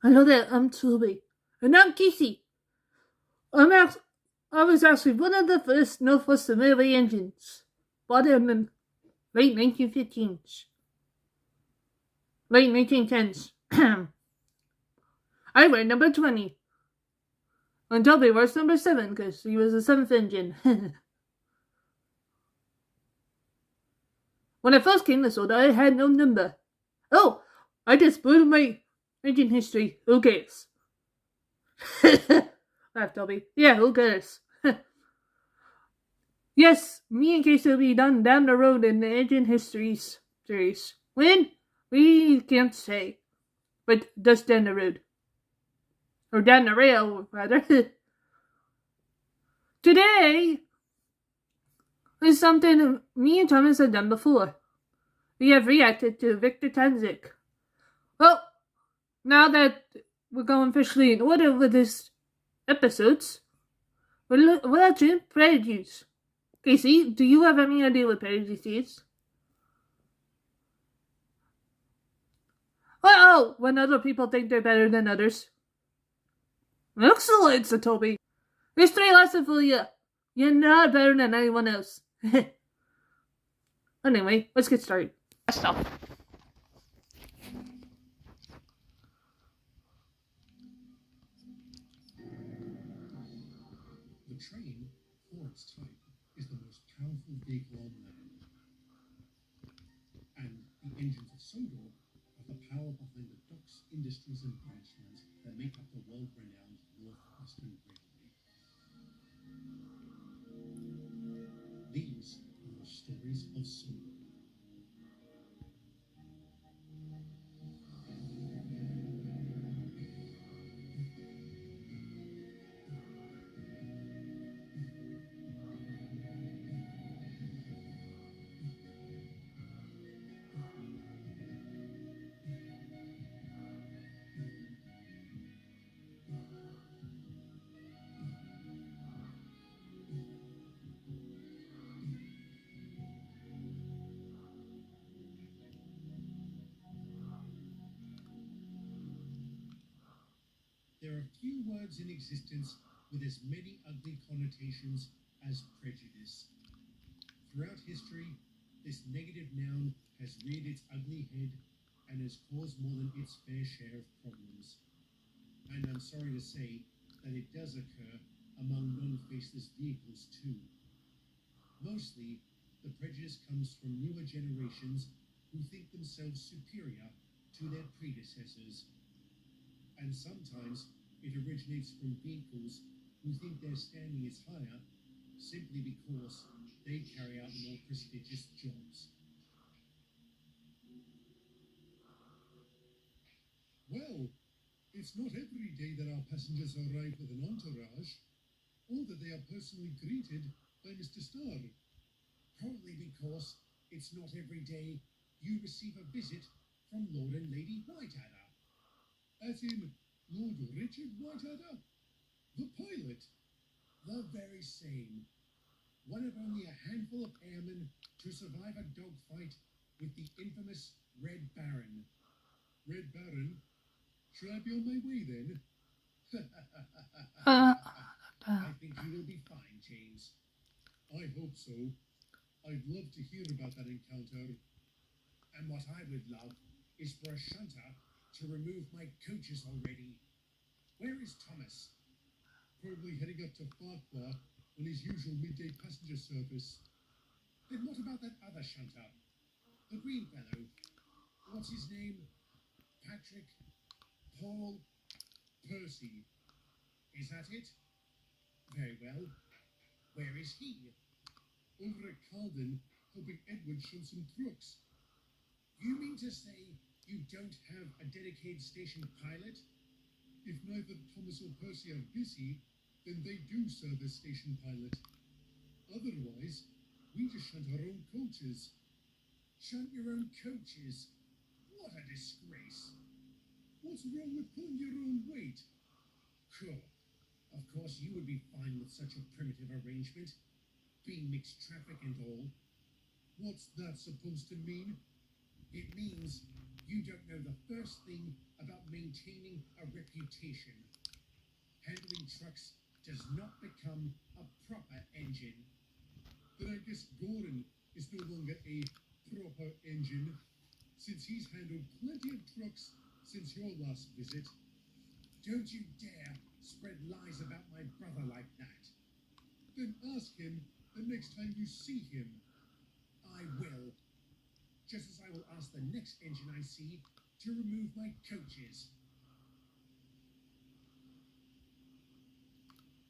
Hello there, I'm Toby. And I'm Casey. I was actually one of the first Northwest assembly engines bought in the late 1915s, late 1910s. I wear number 20. And Toby wears number 7 because he was the 7th engine. When I first came to Soda, I had no number. Oh, I just blew my engine history. Who cares? Laughed Toby. Yeah, who cares? Yes, me and Casey will be done down the road in the engine histories series. When? We can't say. But just down the road. Or down the rail, rather. Today is something me and Thomas have done before. We have reacted to Victor Tanzik. Well, now that we're going officially in order with this episodes, we're watching Prejudice. Casey, do you have any idea what Prejudice is? Oh, when other people think they're better than others. Excellent, said Toby. History lesson for you. You're not better than anyone else. Anyway, let's get started. Stop. The train, for its type, is the most powerful vehicle on land. And the engines of sodor are the power behind the docks, industries, and branchlands that make up the world-renowned Northwestern Railway. These are the stories of sodor. There are few words in existence with as many ugly connotations as prejudice. Throughout history, this negative noun has reared its ugly head and has caused more than its fair share of problems. And I'm sorry to say that it does occur among non-faceless vehicles too. Mostly, the prejudice comes from newer generations who think themselves superior to their predecessors. And sometimes it originates from vehicles who think their standing is higher simply because they carry out more prestigious jobs. Well, it's not every day that our passengers arrive with an entourage, or that they are personally greeted by Mr. Starr. Probably because it's not every day you receive a visit from Lord and Lady Whiteadder. As in Lord Richard Whiteadder, the pilot, the very same. One of only a handful of airmen to survive a dogfight with the infamous Red Baron. Red Baron? Should I be on my way then? I think you will be fine, James. I hope so. I'd love to hear about that encounter. And what I would love is for a shunter to remove my coaches already. Where is Thomas? Probably heading up to Farquhar on his usual midday passenger service. Then what about that other shunter? The green fellow. What's his name? Patrick? Paul? Percy? Is that it? Very well. Where is he? Over at Calden, helping Edward show some crooks. You mean to say you don't have a dedicated station pilot? If neither Thomas or Percy are busy, then they do serve as station pilot. Otherwise, we just shunt our own coaches. Shunt your own coaches? What a disgrace. What's wrong with pulling your own weight? Cool. Of course, you would be fine with such a primitive arrangement, being mixed traffic and all. What's that supposed to mean? It means you don't know the first thing about maintaining a reputation. Handling trucks does not become a proper engine. Then I guess Gordon is no longer a proper engine, since he's handled plenty of trucks since your last visit. Don't you dare spread lies about my brother like that. Then ask him the next time you see him. I will. Just as I will ask the next engine I see to remove my coaches.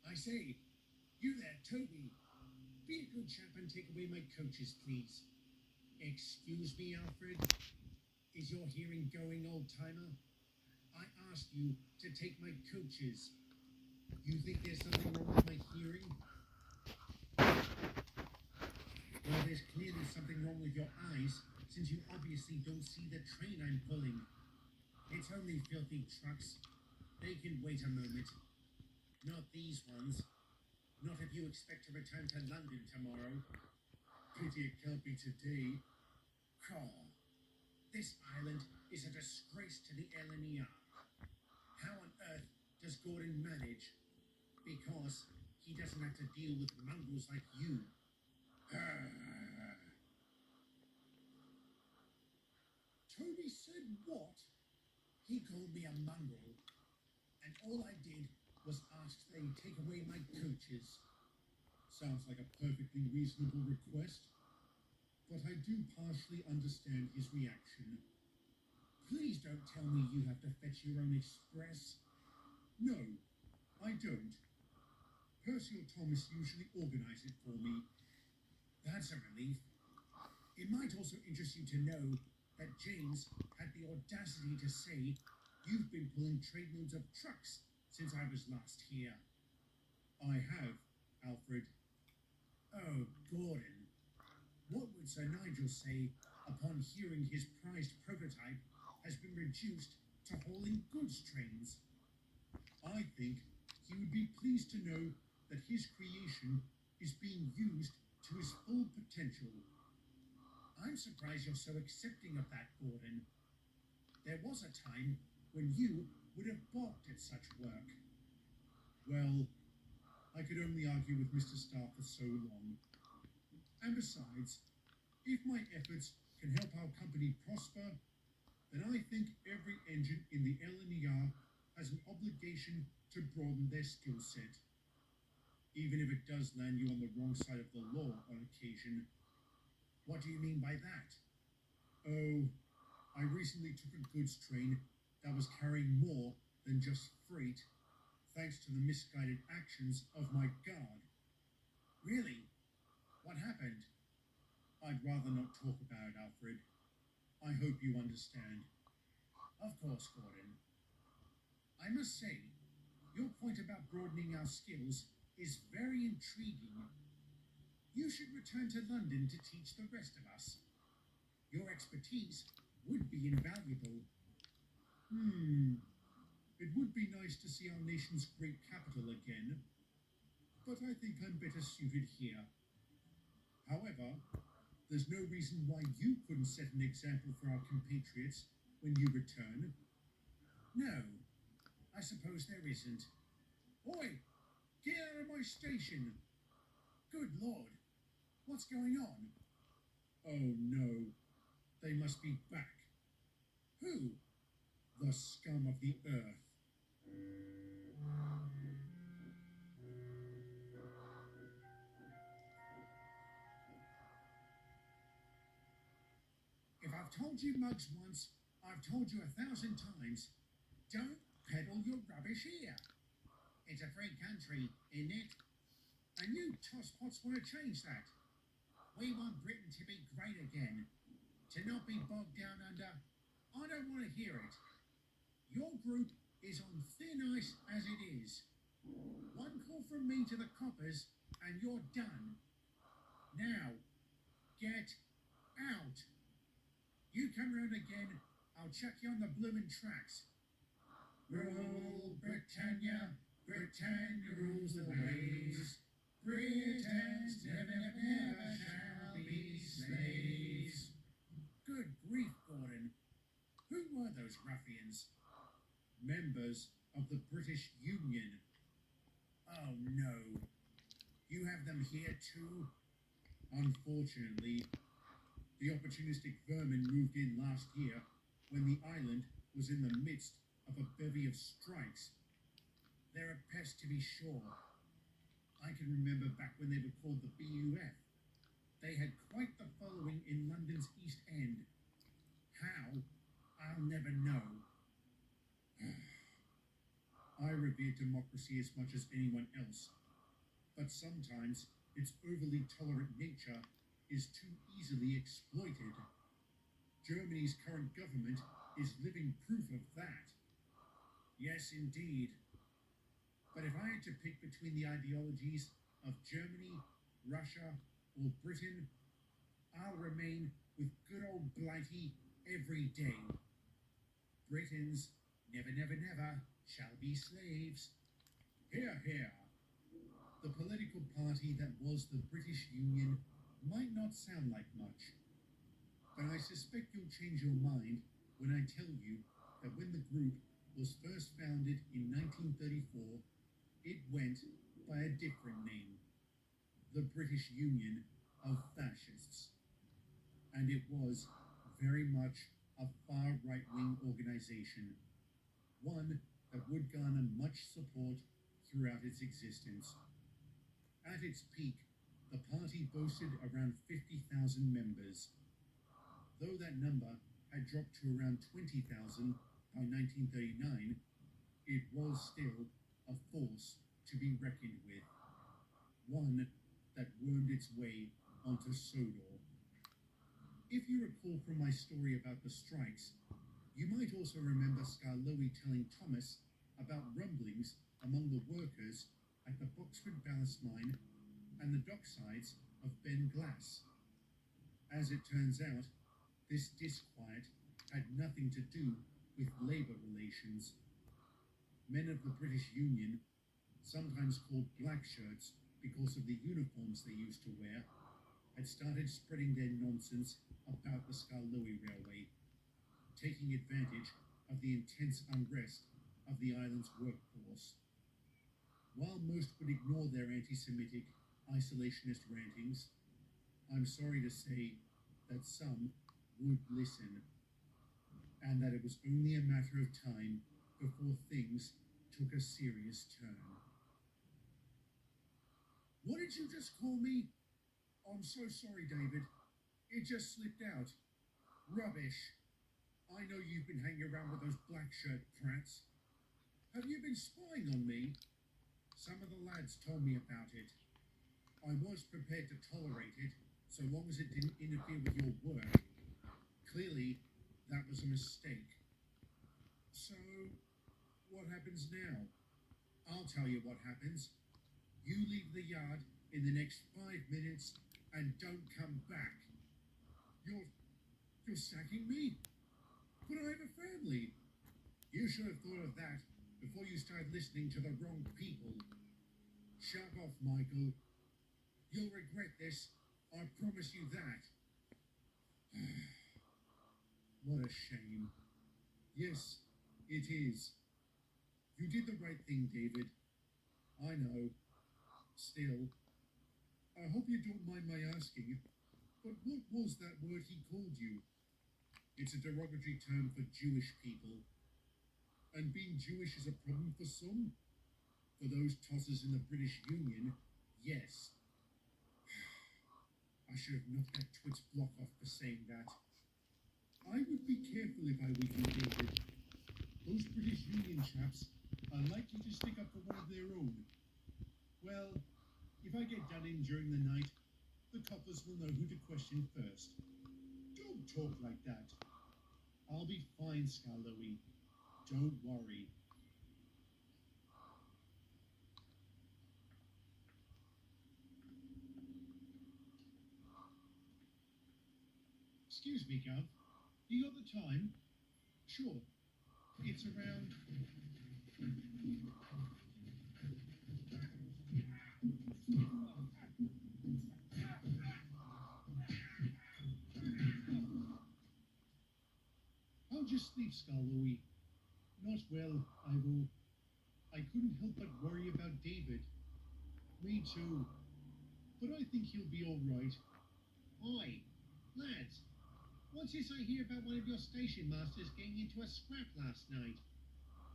I say, you there, Toby. Be a good chap and take away my coaches, please. Excuse me, Alfred. Is your hearing going, old-timer? I asked you to take my coaches. You think there's something wrong with my hearing? Well, there's clearly something wrong with your eyes, since you obviously don't see the train I'm pulling. It's only filthy trucks. They can wait a moment. Not these ones. Not if you expect to return to London tomorrow. Pity it can't be today. Oh, this island is a disgrace to the LNER. How on earth does Gordon manage? Because he doesn't have to deal with mongrels like you. Toby said what? He called me a mongrel. And all I did was ask they take away my coaches. Sounds like a perfectly reasonable request. But I do partially understand his reaction. Please don't tell me you have to fetch your own express. No, I don't. Percy or Thomas usually organize it for me. That's a relief. It might also interest you to know that James had the audacity to say you've been pulling trainloads of trucks since I was last here. I have, Alfred. Oh, Gordon. What would Sir Nigel say upon hearing his prized prototype has been reduced to hauling goods trains? I think he would be pleased to know that his creation is being used to his full potential. I'm surprised you're so accepting of that, Gordon. There was a time when you would have balked at such work. Well, I could only argue with Mr. Starr for so long. And besides, if my efforts can help our company prosper, then I think every engine in the LNER has an obligation to broaden their skill set. Even if it does land you on the wrong side of the law on occasion. What do you mean by that? Oh, I recently took a goods train that was carrying more than just freight, thanks to the misguided actions of my guard. Really? What happened? I'd rather not talk about it, Alfred. I hope you understand. Of course, Gordon. I must say, your point about broadening our skills is very intriguing. You should return to London to teach the rest of us. Your expertise would be invaluable. It would be nice to see our nation's great capital again, but I think I'm better suited here. However, there's no reason why you couldn't set an example for our compatriots when you return. No, I suppose there isn't. Oi, get out of my station! Good Lord, what's going on? Oh no, they must be back. Who? The scum of the earth. If I've told you mugs once, I've told you 1,000 times. Don't peddle your rubbish here. It's a free country, isn't it? And you tosspots want to change that. We want Britain to be great again. To not be bogged down under... I don't want to hear it. Your group is on thin ice as it is. One call from me to the coppers and you're done. Now, get out. You come round again, I'll chuck you on the bloomin' tracks. Rule Britannia, Britannia rules the waves. Britons never, never shall be slaves. Good grief, Gordon. Who were those ruffians? Members of the British Union. Oh no. You have them here too? Unfortunately, the opportunistic vermin moved in last year when the island was in the midst of a bevy of strikes. They're a pest to be sure. I can remember back when they were called the BUF. They had quite the following in London's East End. How? I'll never know. I revere democracy as much as anyone else, but sometimes its overly tolerant nature is too easily exploited. Germany's current government is living proof of that. Yes, indeed. But if I had to pick between the ideologies of Germany, Russia, or Britain, I'll remain with good old Blighty every day. Britons, never, never, never shall be slaves. Hear, hear. The political party that was the British Union might not sound like much, but I suspect you'll change your mind when I tell you that when the group was first founded in 1934, it went by a different name, the British Union of Fascists. And it was very much a far right-wing organization, one that would garner much support throughout its existence. At its peak, the party boasted around 50,000 members. Though that number had dropped to around 20,000 by 1939, it was still a force to be reckoned with, one that wormed its way onto Sodor. If you recall from my story about the strikes, you might also remember Skarloey telling Thomas about rumblings among the workers at the Boxford Ballast Mine and the docksides of Ben Glass. As it turns out, this disquiet had nothing to do with labour relations. Men of the British Union, sometimes called black shirts because of the uniforms they used to wear, had started spreading their nonsense about the Skarloey Railway, taking advantage of the intense unrest of the island's workforce. While most would ignore their anti-Semitic, isolationist rantings, I'm sorry to say that some would listen, and that it was only a matter of time before things took a serious turn. What did you just call me? I'm so sorry, David. It just slipped out. Rubbish. I know you've been hanging around with those black shirt prats. Have you been spying on me? Some of the lads told me about it. I was prepared to tolerate it, so long as it didn't interfere with your work. Clearly, that was a mistake. So, what happens now? I'll tell you what happens. You leave the yard in the next 5 minutes and don't come back. You're sacking me? But I have a family. You should have thought of that before you started listening to the wrong people. Shut off, Michael. You'll regret this. I promise you that. What a shame. Yes, it is. You did the right thing, David. I know. Still, I hope you don't mind my asking, but what was that word he called you? It's a derogatory term for Jewish people. And being Jewish is a problem for some. For those tossers in the British Union, yes. I should have knocked that twit's block off for saying that. I would be careful if I were you, David. Those British Union chaps are likely to stick up for one of their own. Well, if I get done in during the night, the coppers will know who to question first. Don't talk like that. I'll be fine, Skarloey. Don't worry. Excuse me, Gov. You got the time? Sure. It's around... I'll just sleep, Skarloey. Not well, I will. I couldn't help but worry about David. Me too. But I think he'll be all right. Oi, lads, what's this I hear about one of your station masters getting into a scrap last night?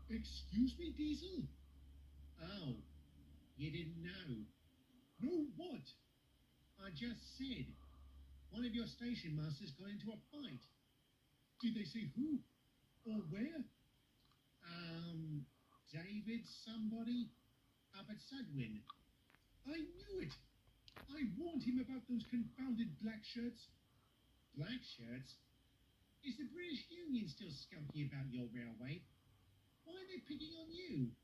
Excuse me, Diesel? Oh, you didn't know. No, what? I just said. One of your station masters got into a fight. Did they say who? Or where? David somebody? Up at Sudwin. I knew it! I warned him about those confounded black shirts. Black shirts? Is the British Union still skunky about your railway? Why are they picking on you?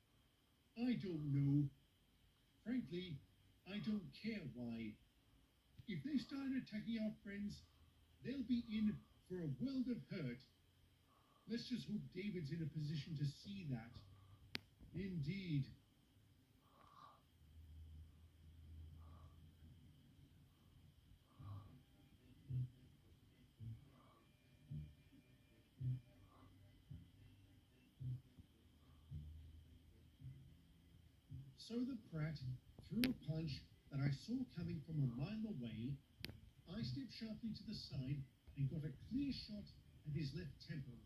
I don't know. Frankly, I don't care why. If they start attacking our friends, they'll be in for a world of hurt. Let's just hope David's in a position to see that. Indeed. So the Pratt threw a punch that I saw coming from a mile away. I stepped sharply to the side and got a clear shot at his left temple.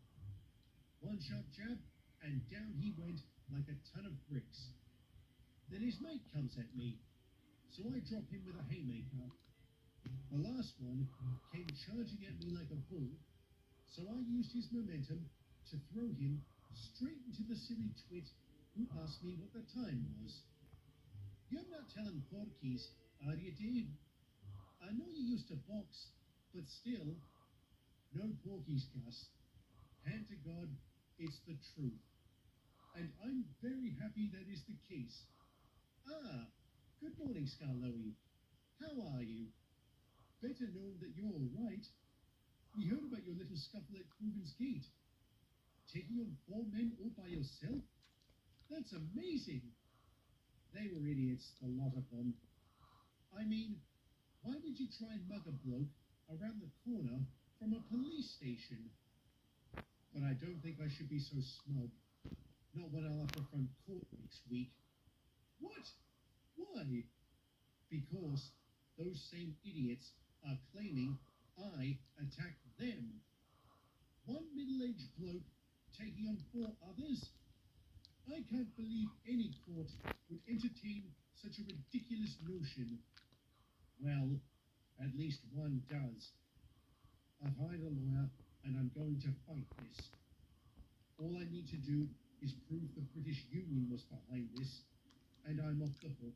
One sharp jab, and down he went like a ton of bricks. Then his mate comes at me, so I drop him with a haymaker. The last one came charging at me like a bull, so I used his momentum to throw him straight into the silly twit who asked me what the time was. You're not telling porkies, are you, Dave? I know you used to box, but still, no porkies, Gus. Hand to God, it's the truth. And I'm very happy that is the case. Ah, good morning, Scarlowy. How are you? Better know that you're all right. We heard about your little scuffle at Cruven's Gate. Taking on 4 men all by yourself? That's amazing. They were idiots, the lot of them. I mean, why would you try and mug a bloke around the corner from a police station? But I don't think I should be so smug. Not when I'll have to front court next week. What? Why? Because those same idiots are claiming I attacked them. One middle-aged bloke taking on 4 others? I can't believe any court would entertain such a ridiculous notion. Well, at least one does. I've hired a lawyer and I'm going to fight this. All I need to do is prove the British Union was behind this, and I'm off the hook.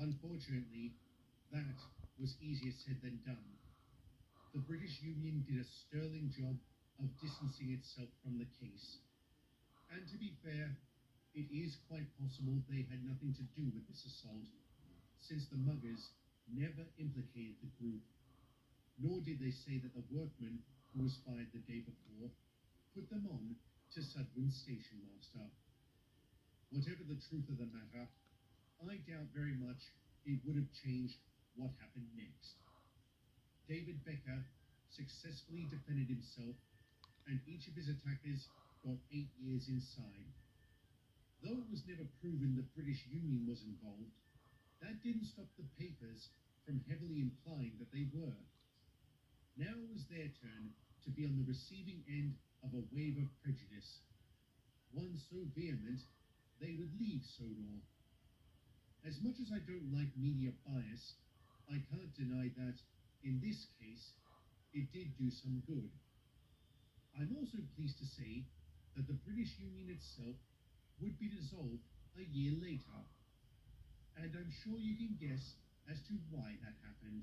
Unfortunately, that was easier said than done. The British Union did a sterling job of distancing itself from the case. And to be fair, it is quite possible they had nothing to do with this assault, since the muggers never implicated the group, nor did they say that the workman who was fired the day before put them on to Sudwin's station master. Whatever the truth of the matter, I doubt very much it would have changed what happened next. David Becker successfully defended himself, and each of his attackers got 8 years inside. Though it was never proven the British Union was involved, that didn't stop the papers from heavily implying that they were. Now it was their turn to be on the receiving end of a wave of prejudice, one so vehement they would leave Sodor. As much as I don't like media bias, I can't deny that, in this case, it did do some good. I'm also pleased to say that the British Union itself would be dissolved a year later, and I'm sure you can guess as to why that happened.